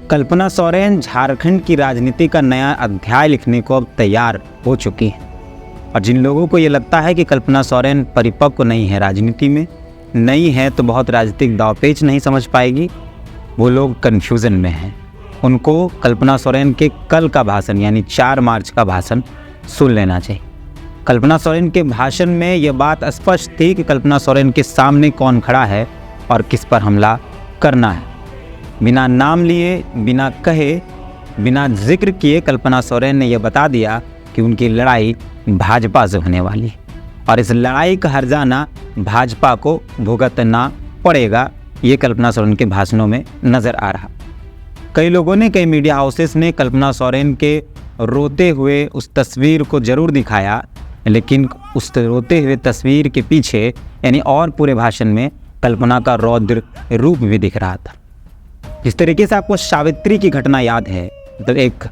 कल्पना सोरेन झारखंड की राजनीति का नया अध्याय लिखने को अब तैयार हो चुकी हैं। और जिन लोगों को ये लगता है कि कल्पना सोरेन परिपक्व नहीं है, राजनीति में नहीं है, तो बहुत राजनीतिक दांवपेच नहीं समझ पाएगी, वो लोग कन्फ्यूज़न में हैं। उनको कल्पना सोरेन के कल का भाषण यानी 4 मार्च का भाषण सुन लेना चाहिए। कल्पना सोरेन के भाषण में यह बात स्पष्ट थी कि कल्पना सोरेन के सामने कौन खड़ा है और किस पर हमला करना है। बिना नाम लिए, बिना कहे, बिना जिक्र किए कल्पना सोरेन ने यह बता दिया कि उनकी लड़ाई भाजपा से होने वाली है और इस लड़ाई का हर्जाना भाजपा को भुगतना पड़ेगा। ये कल्पना सोरेन के भाषणों में नज़र आ रहा। कई लोगों ने, कई मीडिया हाउसेस ने कल्पना सोरेन के रोते हुए उस तस्वीर को ज़रूर दिखाया, लेकिन उस रोते हुए तस्वीर के पीछे यानी और पूरे भाषण में कल्पना का रौद्र रूप भी दिख रहा था। जिस तरीके से आपको सावित्री की घटना याद है, तो एक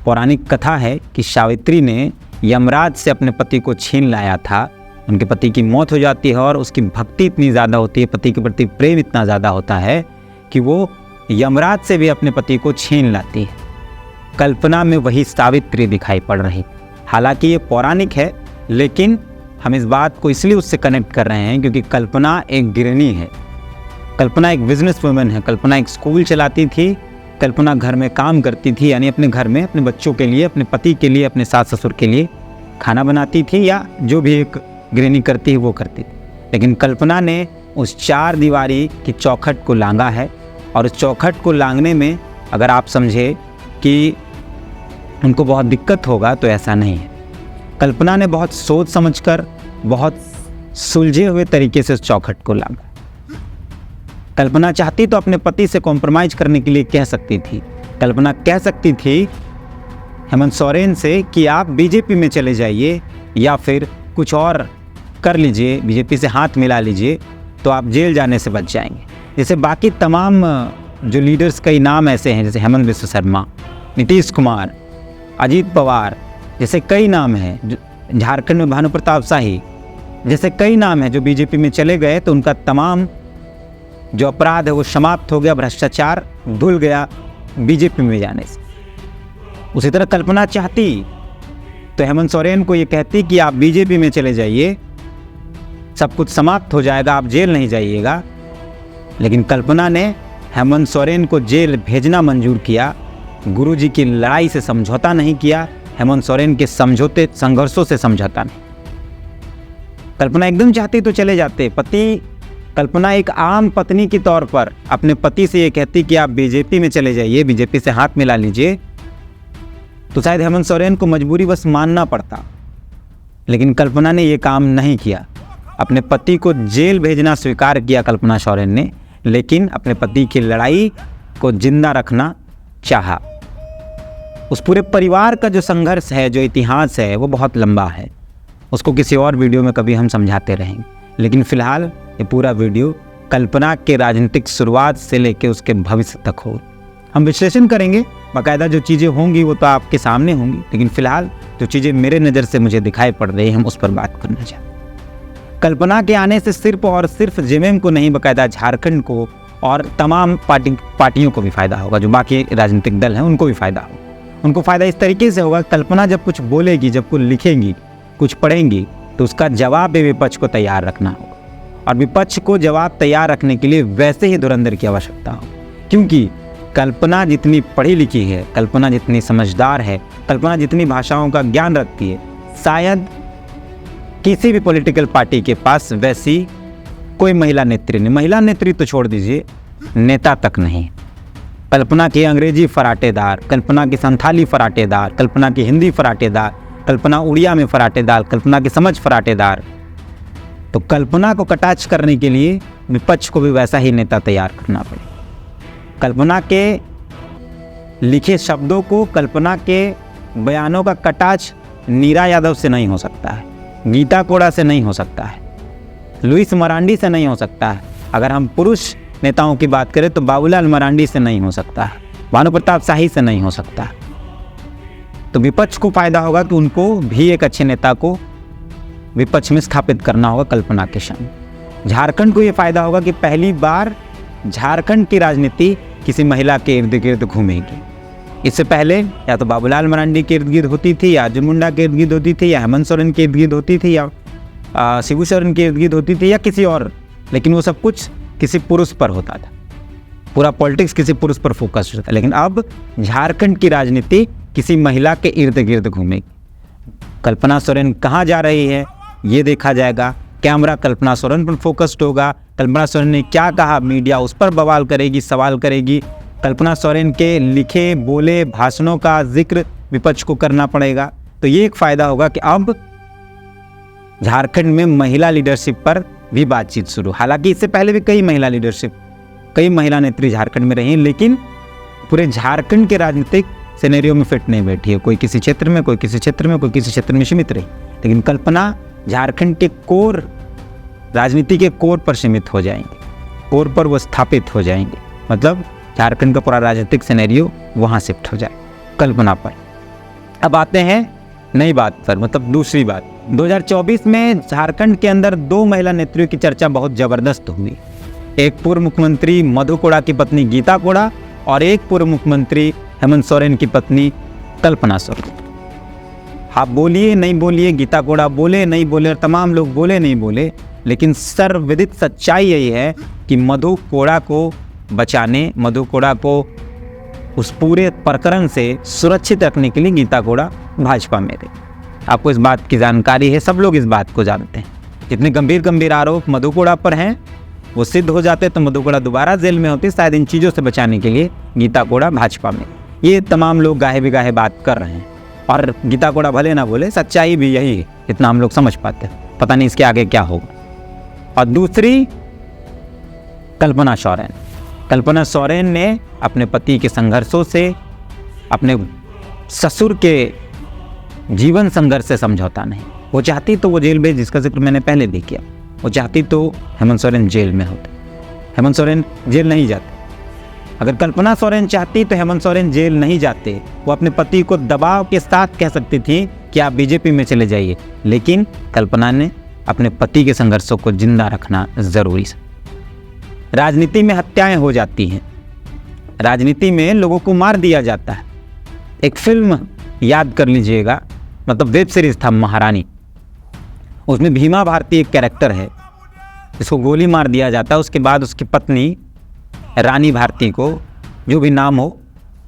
पौराणिक कथा है कि सावित्री ने यमराज से अपने पति को छीन लाया था। उनके पति की मौत हो जाती है और उसकी भक्ति इतनी ज़्यादा होती है, पति के प्रति प्रेम इतना ज़्यादा होता है कि वो यमराज से भी अपने पति को छीन लाती है। कल्पना में वही सावित्री दिखाई पड़ रही। हालांकि ये पौराणिक है, लेकिन हम इस बात को इसलिए उससे कनेक्ट कर रहे हैं क्योंकि कल्पना एक गृहिणी है, कल्पना एक बिजनेस वुमेन है, कल्पना एक स्कूल चलाती थी, कल्पना घर में काम करती थी, यानी अपने घर में अपने बच्चों के लिए, अपने पति के लिए, अपने सास ससुर के लिए खाना बनाती थी या जो भी एक गृहिणी करती है वो करती थी। लेकिन कल्पना ने उस 4 दीवारी की चौखट को लांघा है और उस चौखट को लांघने में अगर आप समझे कि उनको बहुत दिक्कत होगा तो ऐसा नहीं है। कल्पना ने बहुत सोच समझकर, बहुत सुलझे हुए तरीके से उस चौखट को लांघा। कल्पना चाहती तो अपने पति से कॉम्प्रोमाइज़ करने के लिए कह सकती थी। कल्पना कह सकती थी हेमंत सोरेन से कि आप बीजेपी में चले जाइए या फिर कुछ और कर लीजिए, बीजेपी से हाथ मिला लीजिए तो आप जेल जाने से बच जाएंगे। जैसे बाकी तमाम जो लीडर्स, कई नाम ऐसे हैं जैसे हेमंत बिस्वा शर्मा, नीतीश कुमार, अजीत पवार जैसे कई नाम हैं, झारखंड में भानु प्रताप शाही जैसे कई नाम हैं जो बीजेपी में चले गए तो उनका तमाम जो अपराध है वो समाप्त हो गया, भ्रष्टाचार धुल गया बीजेपी में जाने से। उसी तरह कल्पना चाहती तो हेमंत सोरेन को ये कहती कि आप बीजेपी में चले जाइए, सब कुछ समाप्त हो जाएगा, आप जेल नहीं जाइएगा। लेकिन कल्पना ने हेमंत सोरेन को जेल भेजना मंजूर किया, गुरुजी की लड़ाई से समझौता नहीं किया, हेमंत सोरेन के समझौते संघर्षों से समझौता नहीं। कल्पना एकदम चाहती तो चले जाते। कल्पना एक आम पत्नी के तौर पर अपने पति से ये कहती कि आप बीजेपी में चले जाइए, बीजेपी से हाथ मिला लीजिए, तो शायद हेमंत सोरेन को मजबूरी बस मानना पड़ता। लेकिन कल्पना ने ये काम नहीं किया। अपने पति को जेल भेजना स्वीकार किया कल्पना सोरेन ने, लेकिन अपने पति की लड़ाई को जिंदा रखना चाहा। उस पूरे परिवार का जो संघर्ष है, जो इतिहास है, वो बहुत लंबा है। उसको किसी और वीडियो में कभी हम समझाते रहेंगे। लेकिन फ़िलहाल ये पूरा वीडियो कल्पना के राजनीतिक शुरुआत से लेकर उसके भविष्य तक हो। हम विश्लेषण करेंगे, बाकायदा जो चीज़ें होंगी वो तो आपके सामने होंगी, लेकिन फ़िलहाल जो चीज़ें मेरे नज़र से मुझे दिखाई पड़ रही हैं हम उस पर बात करना चाहते हैं। कल्पना के आने से सिर्फ और सिर्फ जेएमएम को नहीं, बाकायदा झारखंड को और तमाम पार्टियों को भी फ़ायदा होगा। जो बाकी राजनीतिक दल हैं उनको भी फ़ायदा होगा। उनको फ़ायदा इस तरीके से होगा, कल्पना जब कुछ बोलेगी, जब कुछ लिखेंगी, कुछ पढ़ेंगी, तो उसका जवाब भी विपक्ष को तैयार रखना होगा। और विपक्ष को जवाब तैयार रखने के लिए वैसे ही धुरंधर की आवश्यकता हो, क्योंकि कल्पना जितनी पढ़ी लिखी है, कल्पना जितनी समझदार है, कल्पना जितनी भाषाओं का ज्ञान रखती है, शायद किसी भी पॉलिटिकल पार्टी के पास वैसी कोई महिला नेत्री नहीं। महिला नेत्री तो छोड़ दीजिए, नेता तक नहीं। कल्पना की अंग्रेजी फराटेदार, कल्पना की संथाली फराटेदार, कल्पना की हिंदी फराटेदार, कल्पना उड़िया में फराटेदार, कल्पना की समझ फराटेदार। तो कल्पना को कटाक्ष करने के लिए विपक्ष को भी वैसा ही नेता तैयार करना पड़ेगा। कल्पना के लिखे शब्दों को, कल्पना के बयानों का कटाक्ष नीरा यादव से नहीं हो सकता है, गीता कोड़ा से नहीं हो सकता है, लुइस मरांडी से नहीं हो सकता है। अगर हम पुरुष नेताओं की बात करें तो बाबूलाल मरांडी से नहीं हो सकता है, भानु प्रताप शाही से नहीं हो सकता है। तो विपक्ष को फ़ायदा होगा कि उनको भी एक अच्छे नेता को विपक्ष में स्थापित करना होगा कल्पना के सामने। झारखंड को ये फ़ायदा होगा कि पहली बार झारखंड की राजनीति किसी महिला के इर्द गिर्द घूमेगी। इससे पहले या तो बाबूलाल मरांडी के इर्द गिर्द होती थी, या अर्जुन मुंडा के इर्द गिर्द होती थी, या हेमंत सोरेन के इर्द गिर्द होती थी, या शिबू सोरेन के इर्द गिर्द होती थी, या किसी और, लेकिन वो सब कुछ किसी पुरुष पर होता था। पूरा पॉलिटिक्स किसी पुरुष पर फोकस होता था। लेकिन अब झारखंड की राजनीति किसी महिला के इर्द गिर्द घूमेगी। कल्पना सोरेन कहाँ जा रही है ये देखा जाएगा। कैमरा कल्पना सोरेन पर फोकस्ड होगा। कल्पना सोरेन ने क्या कहा, मीडिया उस पर बवाल करेगी, सवाल करेगी। कल्पना सोरेन के लिखे बोले भाषणों का जिक्र विपक्ष को करना पड़ेगा। तो ये एक फ़ायदा होगा कि अब झारखंड में महिला लीडरशिप पर भी बातचीत शुरू। हालांकि इससे पहले भी कई महिला नेत्री झारखंड में रही, लेकिन पूरे झारखंड के राजनीतिक सिनेरियो में फिट नहीं बैठी है। कोई किसी क्षेत्र में, कोई किसी क्षेत्र में, कोई किसी क्षेत्र में सीमित रही। लेकिन कल्पना झारखंड के कोर राजनीति के कोर पर सीमित हो जाएंगे, कोर पर वो स्थापित हो जाएंगे। मतलब झारखंड का पूरा राजनीतिक सिनेरियो वहाँ शिफ्ट हो जाए कल्पना पर। अब आते हैं नई बात पर, मतलब दूसरी बात। 2024 में झारखंड के अंदर 2 महिला नेत्रियों की चर्चा बहुत ज़बरदस्त हुई। एक पूर्व मुख्यमंत्री मधु कोड़ा की पत्नी गीता कोड़ा और एक पूर्व मुख्यमंत्री हेमंत सोरेन की पत्नी कल्पना सोरेन। आप बोलिए नहीं बोलिए, गीता कोड़ा बोले नहीं बोले और तमाम लोग बोले नहीं बोले, लेकिन सर्वविदित सच्चाई यही है कि मधु कोड़ा को बचाने, मधु कोड़ा को उस पूरे प्रकरण से सुरक्षित रखने के लिए गीता कोड़ा भाजपा में गई। आपको इस बात की जानकारी है, सब लोग इस बात को जानते हैं। जितने गंभीर आरोप मधु कोड़ा पर हैं वो सिद्ध हो जाते तो मधु कोड़ा दोबारा जेल में होती। शायद इन चीज़ों से बचाने के लिए गीता कोड़ा भाजपा में। ये तमाम लोग गाहे बिगाहे बात कर रहे हैं और गीता कोड़ा भले ना बोले, सच्चाई भी यही है, इतना हम लोग समझ पाते हैं। पता नहीं इसके आगे क्या होगा। और दूसरी कल्पना सोरेन। कल्पना सोरेन ने अपने पति के संघर्षों से, अपने ससुर के जीवन संघर्ष से समझौता नहीं। वो चाहती तो वो जेल में, जिसका जिक्र मैंने पहले भी किया, वो चाहती तो हेमंत सोरेन जेल में होते। हेमंत सोरेन जेल नहीं जाते। अगर कल्पना सोरेन चाहती तो हेमंत सोरेन जेल नहीं जाते। वो अपने पति को दबाव के साथ कह सकती थी कि आप बीजेपी में चले जाइए, लेकिन कल्पना ने अपने पति के संघर्षों को जिंदा रखना जरूरी है। राजनीति में हत्याएं हो जाती हैं, राजनीति में लोगों को मार दिया जाता है। एक फिल्म याद कर लीजिएगा, मतलब वेब सीरीज था महारानी। उसमें भीमा भारती एक कैरेक्टर है, इसको गोली मार दिया जाता है। उसके बाद उसकी पत्नी रानी भारती को, जो भी नाम हो,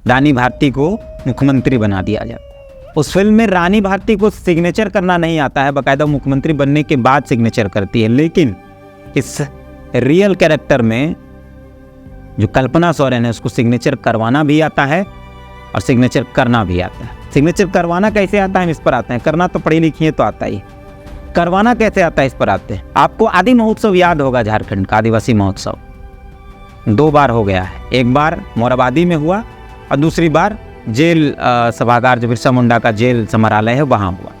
रानी भारती को मुख्यमंत्री बना दिया जाता है। उस फिल्म में रानी भारती को सिग्नेचर करना नहीं आता है, बाकायदा मुख्यमंत्री बनने के बाद सिग्नेचर करती है। लेकिन इस रियल कैरेक्टर में जो कल्पना सोरेन है उसको सिग्नेचर करवाना भी आता है और सिग्नेचर करना भी आता है। सिग्नेचर करवाना कैसे आता है हम इस पर आते हैं। करना तो पढ़ी लिखी है तो आता ही, करवाना कैसे आता है इस पर आते हैं। आपको आदि महोत्सव याद होगा, झारखंड का आदिवासी महोत्सव 2 बार हो गया है। एक बार मोराबादी में हुआ और दूसरी बार जेल सभागार, जो बिरसा मुंडा का जेल संग्रहालय है, वहाँ हुआ।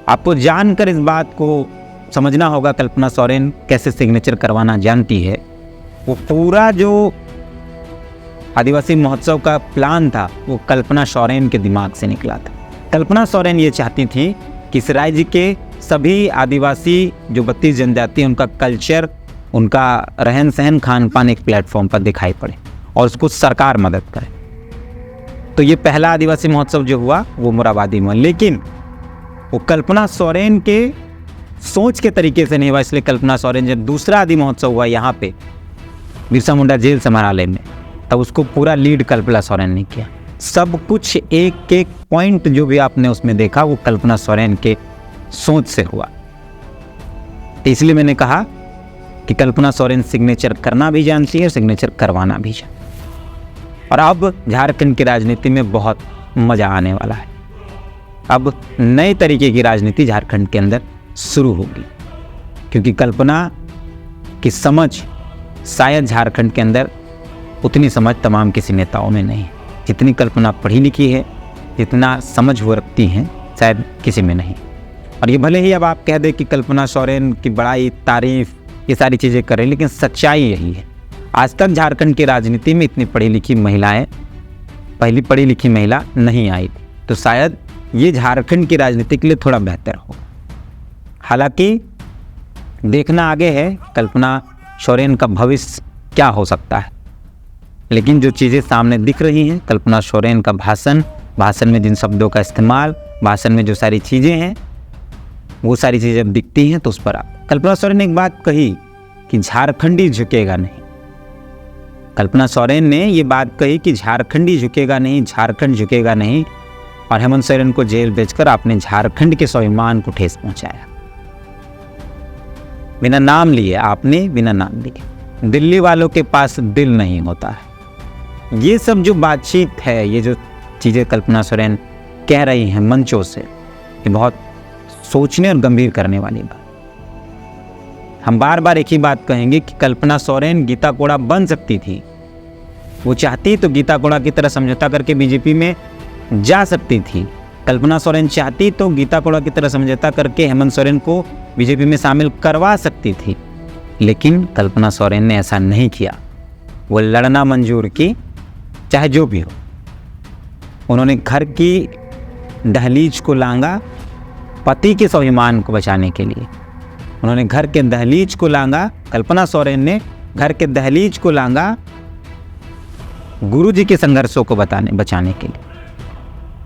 आपको जानकर इस बात को समझना होगा कल्पना सोरेन कैसे सिग्नेचर करवाना जानती है। वो पूरा जो आदिवासी महोत्सव का प्लान था वो कल्पना सोरेन के दिमाग से निकला था। कल्पना सोरेन ये चाहती थी कि इस राज्य के सभी आदिवासी जो 32 जनजाति हैं उनका कल्चर, उनका रहन सहन, खान पान एक प्लेटफॉर्म पर दिखाई पड़े और उसको सरकार मदद करे। तो ये पहला आदिवासी महोत्सव जो हुआ वो मोराबादी में, लेकिन वो कल्पना सोरेन के सोच के तरीके से नहीं हुआ। इसलिए कल्पना सोरेन जब दूसरा आदि महोत्सव हुआ यहाँ पे बिरसा मुंडा जेल संग्रहालय में, तब उसको पूरा लीड कल्पना सोरेन ने किया। सब कुछ एक एक पॉइंट जो भी आपने उसमें देखा वो कल्पना सोरेन के सोच से हुआ। तो इसलिए मैंने कहा कि कल्पना सोरेन सिग्नेचर करना भी जानती है, सिग्नेचर करवाना भी जानती है। और अब झारखंड की राजनीति में बहुत मज़ा आने वाला है। अब नए तरीके की राजनीति झारखंड के अंदर शुरू होगी, क्योंकि कल्पना की समझ शायद झारखंड के अंदर उतनी समझ तमाम किसी नेताओं में नहीं है। जितनी कल्पना पढ़ी लिखी है, जितना समझ वो रखती हैं, शायद किसी में नहीं। और ये भले ही अब आप कह दें कि कल्पना सोरेन की बड़ाई, तारीफ, ये सारी चीज़ें करें, लेकिन सच्चाई यही है। आज तक झारखंड की राजनीति में इतनी पढ़ी लिखी महिलाएं, पहली पढ़ी लिखी महिला नहीं आई थी। तो शायद ये झारखंड की राजनीति के लिए थोड़ा बेहतर हो। हालांकि देखना आगे है कल्पना सोरेन का भविष्य क्या हो सकता है। लेकिन जो चीज़ें सामने दिख रही हैं, कल्पना सोरेन का भाषण में जिन शब्दों का इस्तेमाल, भाषण में जो सारी चीज़ें हैं, वो सारी चीज़ें जब दिखती हैं तो उस पर आप कल्पना सोरेन ने एक बात कही कि झारखंडी झुकेगा नहीं। कल्पना सोरेन ने ये बात कही कि झारखंडी झुकेगा नहीं, झारखंड झुकेगा नहीं, और हेमंत सोरेन को जेल भेजकर आपने झारखंड के स्वाभिमान को ठेस पहुंचाया। बिना नाम लिए आपने, बिना नाम लिए। दिल्ली वालों के पास दिल नहीं होता है। ये सब जो बातचीत है, ये जो चीज़ें कल्पना सोरेन कह रही हैं मंचों से, ये बहुत सोचने और गंभीर करने वाली बात। हम बार बार एक ही बात कहेंगे कि कल्पना सोरेन गीता कोड़ा बन सकती थी। वो चाहती तो गीता कोड़ा की तरह समझौता करके बीजेपी में जा सकती थी। कल्पना सोरेन चाहती तो गीता कोड़ा की तरह समझौता करके हेमंत सोरेन को बीजेपी में शामिल करवा सकती थी, लेकिन कल्पना सोरेन ने ऐसा नहीं किया। वो लड़ना मंजूर की, चाहे जो भी हो। उन्होंने घर की दहलीज को लांगा पति के स्वाभिमान को बचाने के लिए। उन्होंने घर के दहलीज को लांगा, कल्पना सोरेन ने घर के दहलीज को लांगा गुरुजी के संघर्षों को बचाने के लिए,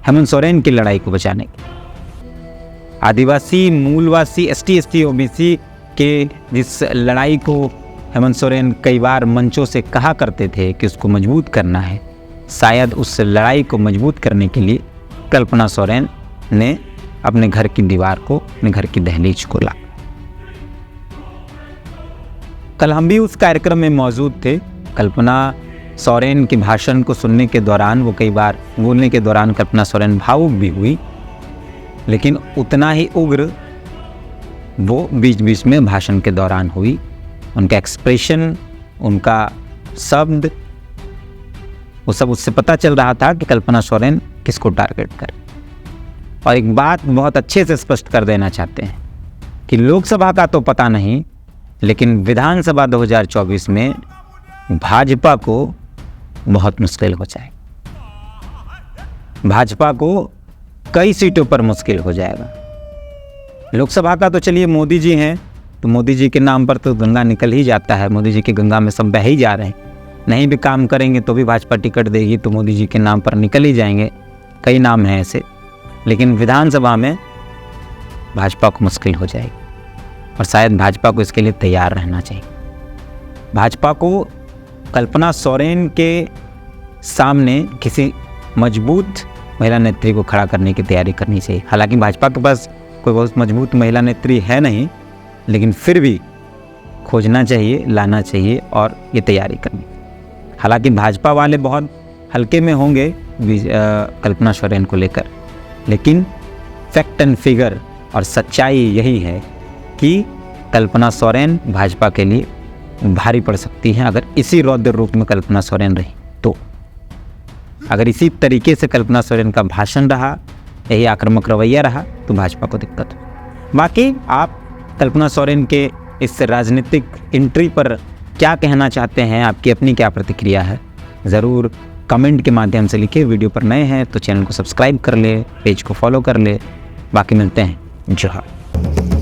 हेमंत सोरेन की लड़ाई को बचाने के लिए। आदिवासी, मूलवासी, एसटी, ओबीसी के जिस लड़ाई को हेमंत सोरेन कई बार मंचों से कहा करते थे कि उसको मजबूत करना है, शायद उस लड़ाई को मजबूत करने के लिए कल्पना सोरेन ने अपने घर की दीवार को, अपने घर की दहलीज को ला। कल हम भी उस कार्यक्रम में मौजूद थे। कल्पना सोरेन के भाषण को सुनने के दौरान, वो कई बार बोलने के दौरान कल्पना सोरेन भावुक भी हुई, लेकिन उतना ही उग्र वो बीच बीच में भाषण के दौरान हुई। उनका एक्सप्रेशन, उनका शब्द, वो सब उससे पता चल रहा था कि कल्पना सोरेन किसको टारगेट करे। और एक बात बहुत अच्छे से स्पष्ट कर देना चाहते हैं कि लोकसभा का तो पता नहीं, लेकिन विधानसभा 2024 में भाजपा को बहुत मुश्किल हो जाएगा। भाजपा को कई सीटों पर मुश्किल हो जाएगा। लोकसभा का तो चलिए मोदी जी हैं, तो मोदी जी के नाम पर तो गंगा निकल ही जाता है। मोदी जी की गंगा में सब बह ही जा रहे हैं। नहीं भी काम करेंगे तो भी भाजपा टिकट देगी तो मोदी जी के नाम पर निकल ही जाएंगे। कई नाम हैं ऐसे, लेकिन विधानसभा में भाजपा को मुश्किल हो जाएगी, और शायद भाजपा को इसके लिए तैयार रहना चाहिए। भाजपा को कल्पना सोरेन के सामने किसी मजबूत महिला नेत्री को खड़ा करने की तैयारी करनी चाहिए। हालांकि भाजपा के पास कोई बहुत मजबूत महिला नेत्री है नहीं, लेकिन फिर भी खोजना चाहिए, लाना चाहिए और ये तैयारी करनी। हालांकि भाजपा वाले बहुत हल्के में होंगे कल्पना सोरेन को लेकर, लेकिन फैक्ट एंड फिगर और सच्चाई यही है कि कल्पना सोरेन भाजपा के लिए भारी पड़ सकती हैं अगर इसी रौद्र रूप में कल्पना सोरेन रही तो। अगर इसी तरीके से कल्पना सोरेन का भाषण रहा, यही आक्रामक रवैया रहा, तो भाजपा को दिक्कत हो। बाकी आप कल्पना सोरेन के इस राजनीतिक एंट्री पर क्या कहना चाहते हैं, आपकी अपनी क्या प्रतिक्रिया है, ज़रूर कमेंट के माध्यम से लिखिए। वीडियो पर नए हैं तो चैनल को सब्सक्राइब कर ले, पेज को फॉलो कर ले। बाकी मिलते हैं। जोहार।